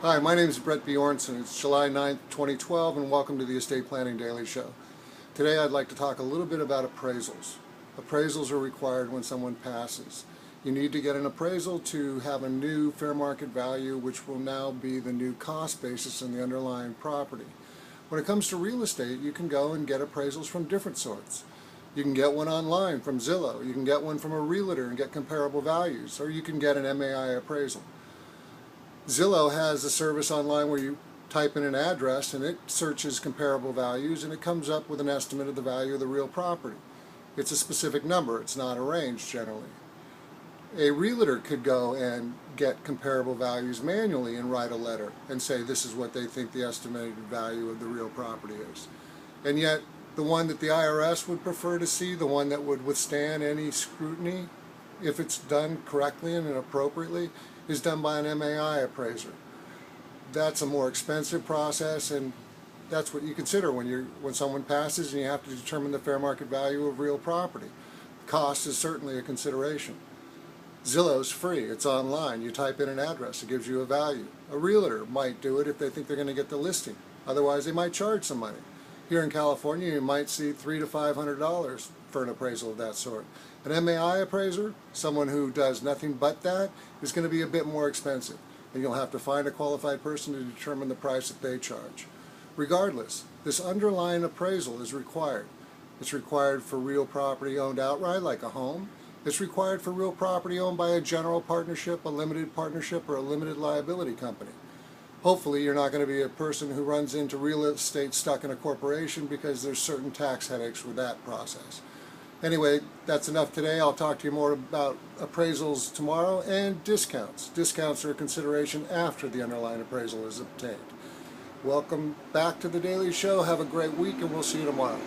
Hi, my name is Brett Bjornson. It's July 9th, 2012, and welcome to the Estate Planning Daily Show. Today I'd like to talk a little bit about appraisals. Appraisals are required when someone passes. You need to get an appraisal to have a new fair market value, which will now be the new cost basis in the underlying property. When it comes to real estate, you can go and get appraisals from different sorts. You can get one online from Zillow, you can get one from a realtor and get comparable values, or you can get an MAI appraisal. Zillow has a service online where you type in an address and it searches comparable values and it comes up with an estimate of the value of the real property. It's a specific number, it's not a range generally. A realtor could go and get comparable values manually and write a letter and say this is what they think the estimated value of the real property is. And yet the one that the IRS would prefer to see, the one that would withstand any scrutiny if it's done correctly and appropriately, is done by an MAI appraiser. That's a more expensive process, and that's what you consider when someone passes and you have to determine the fair market value of real property. Cost is certainly a consideration. Zillow's free, it's online. You type in an address, it gives you a value. A realtor might do it if they think they're going to get the listing. Otherwise they might charge some money. Here in California you might see $300 to $500 for an appraisal of that sort. An MAI appraiser, someone who does nothing but that, is going to be a bit more expensive, and you'll have to find a qualified person to determine the price that they charge. Regardless, this underlying appraisal is required. It's required for real property owned outright, like a home. It's required for real property owned by a general partnership, a limited partnership, or a limited liability company. Hopefully you're not going to be a person who runs into real estate stuck in a corporation, because there's certain tax headaches with that process. Anyway, that's enough today. I'll talk to you more about appraisals tomorrow, and discounts. Discounts are a consideration after the underlying appraisal is obtained. Welcome back to the Daily Show. Have a great week, and we'll see you tomorrow.